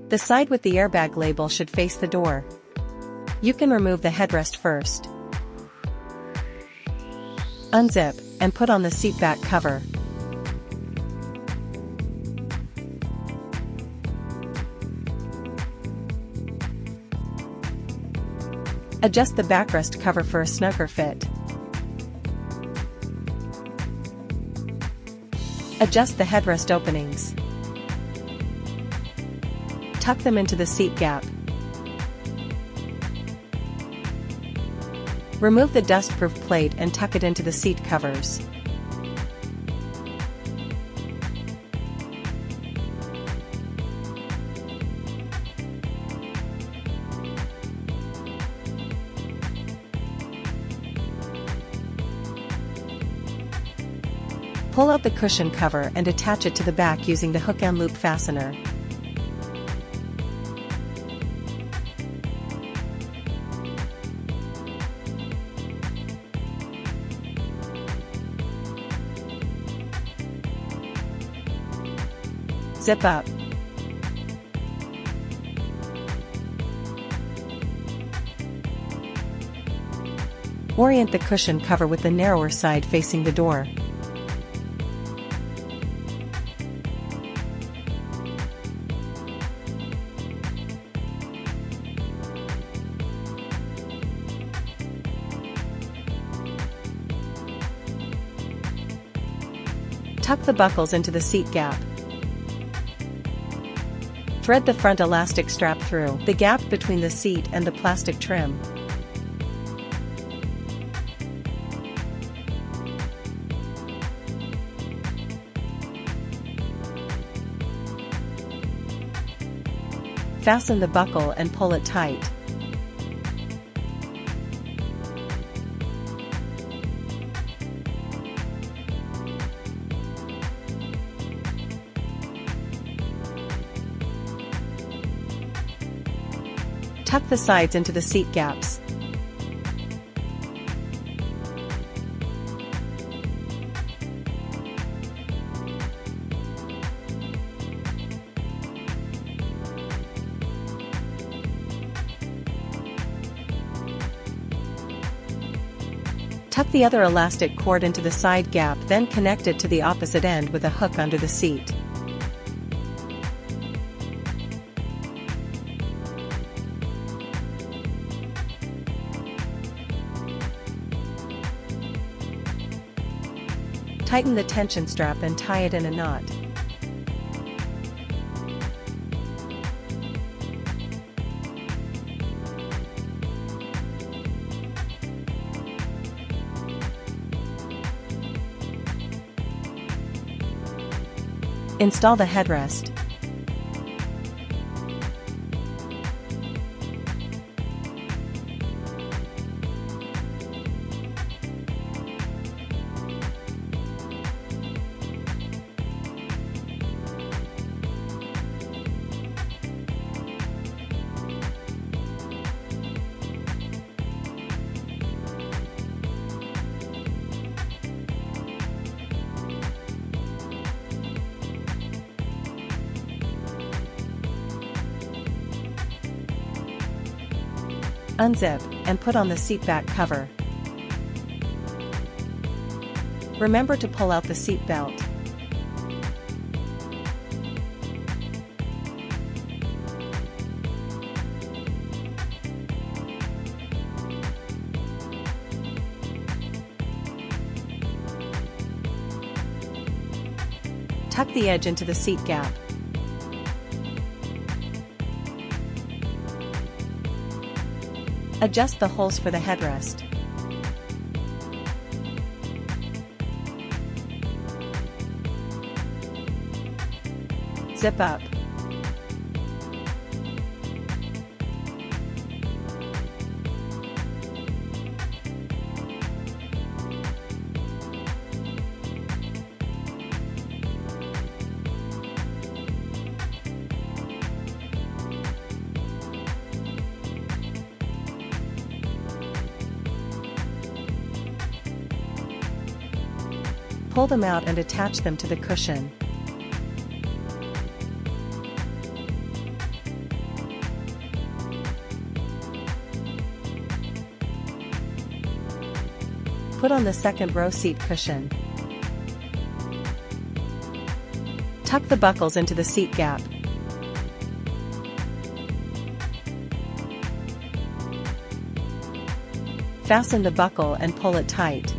The side with the airbag label should face the door. You can remove the headrest first. Unzip, and put on the seat back cover. Adjust the backrest cover for a snugger fit. Adjust the headrest openings. Tuck them into the seat gap. Remove the dust-proof plate and tuck it into the seat covers. Pull out the cushion cover and attach it to the back using the hook and loop fastener. Zip up. Orient the cushion cover with the narrower side facing the door. Tuck the buckles into the seat gap. Thread the front elastic strap through the gap between the seat and the plastic trim. Fasten the buckle and pull it tight. Tuck the sides into the seat gaps. Tuck the other elastic cord into the side gap, then connect it to the opposite end with a hook under the seat. Tighten the tension strap and tie it in a knot. Install the headrest. Unzip, and put on the seat back cover. Remember to pull out the seat belt. Tuck the edge into the seat gap. Adjust the holes for the headrest. Zip up. Pull them out and attach them to the cushion. Put on the second row seat cushion. Tuck the buckles into the seat gap. Fasten the buckle and pull it tight.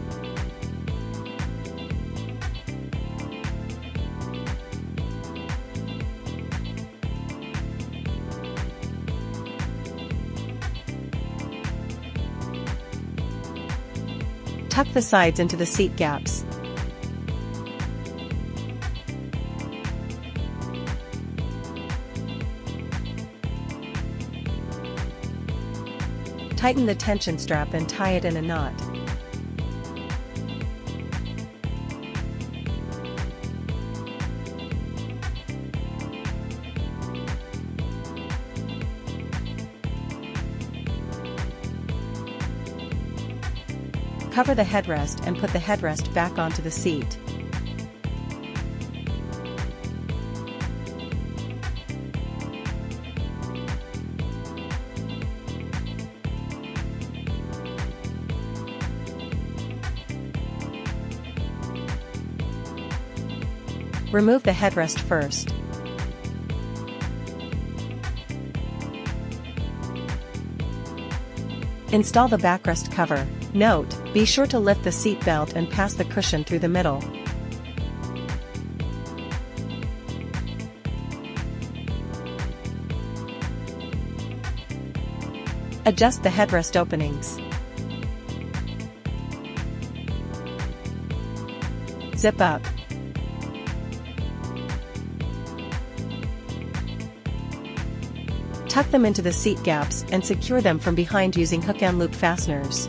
Tuck the sides into the seat gaps. Tighten the tension strap and tie it in a knot. Cover the headrest and put the headrest back onto the seat. Remove the headrest first. Install the backrest cover. Note, be sure to lift the seat belt and pass the cushion through the middle. Adjust the headrest openings. Zip up. Tuck them into the seat gaps and secure them from behind using hook and loop fasteners.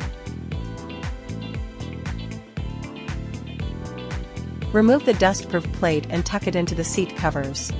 Remove the dust-proof plate and tuck it into the seat covers.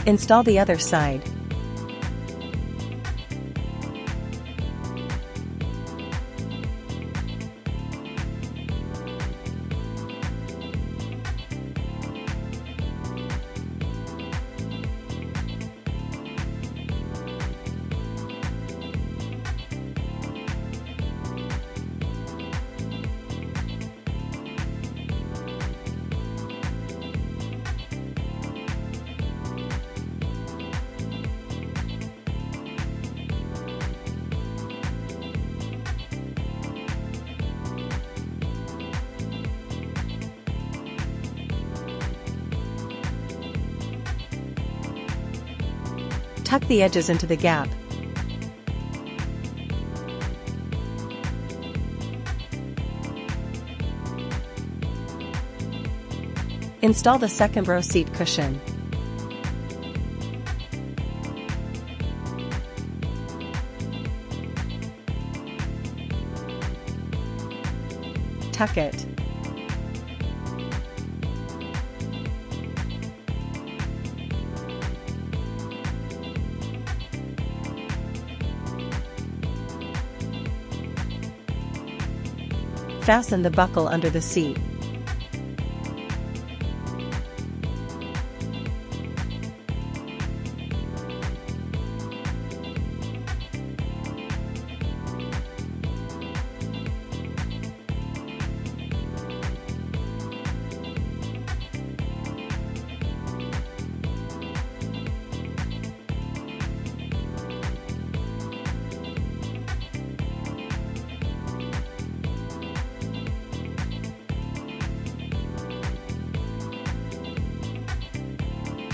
Install the other side. Tuck the edges into the gap. Install the second row seat cushion. Tuck it. Fasten the buckle under the seat.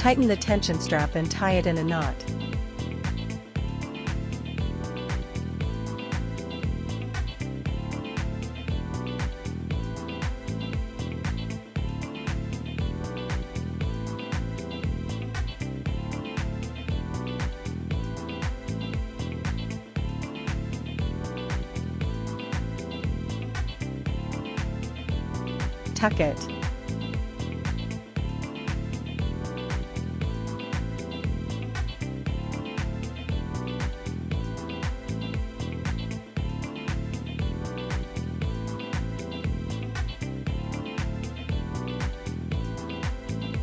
Tighten the tension strap and tie it in a knot. Tuck it.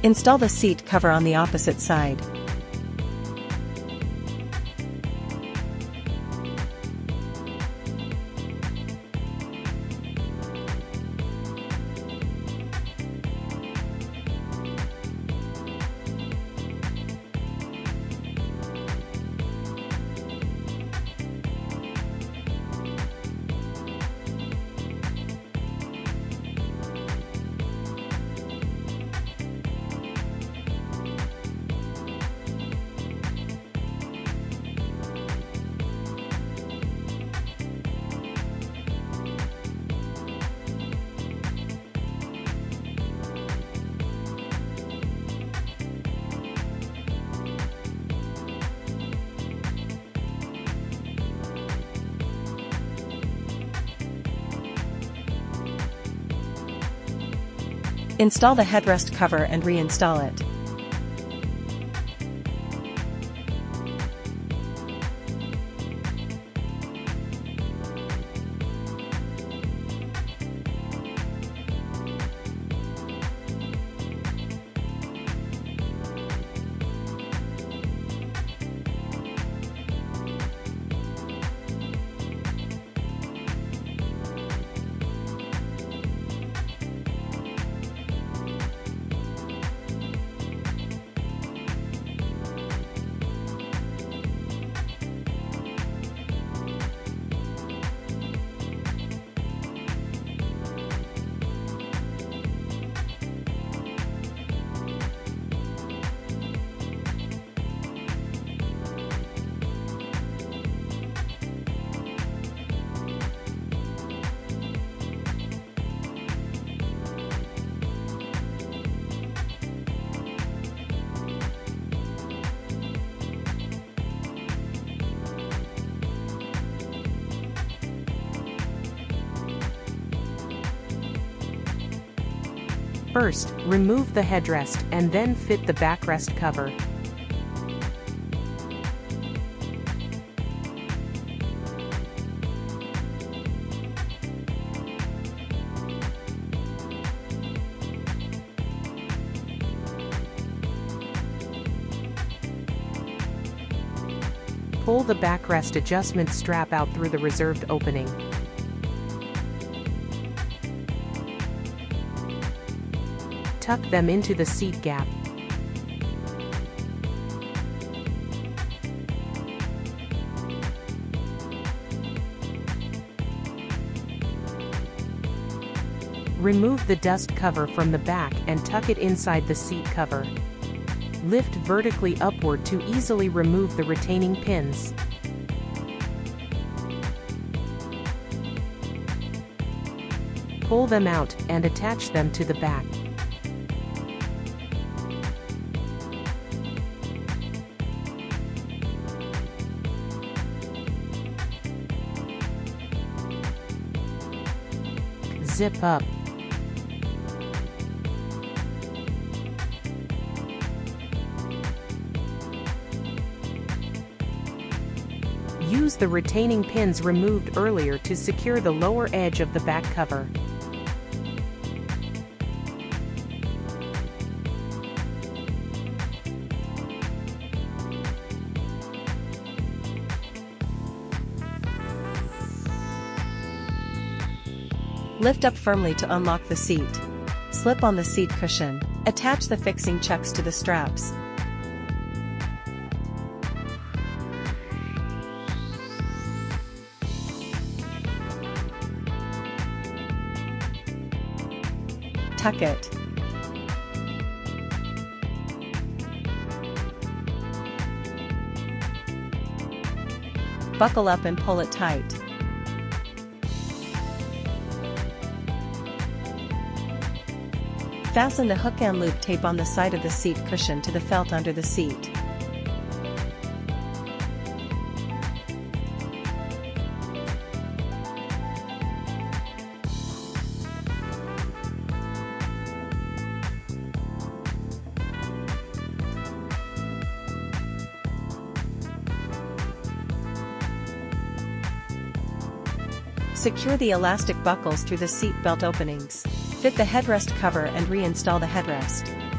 Install the seat cover on the opposite side. Install the headrest cover and reinstall it. First, remove the headrest and then fit the backrest cover. Pull the backrest adjustment strap out through the reserved opening. Tuck them into the seat gap. Remove the dust cover from the back and tuck it inside the seat cover. Lift vertically upward to easily remove the retaining pins. Pull them out and attach them to the back. Zip up. Use the retaining pins removed earlier to secure the lower edge of the back cover. Lift up firmly to unlock the seat. Slip on the seat cushion. Attach the fixing chucks to the straps. Tuck it. Buckle up and pull it tight. Fasten the hook and loop tape on the side of the seat cushion to the felt under the seat. Secure the elastic buckles through the seat belt openings. Fit the headrest cover and reinstall the headrest.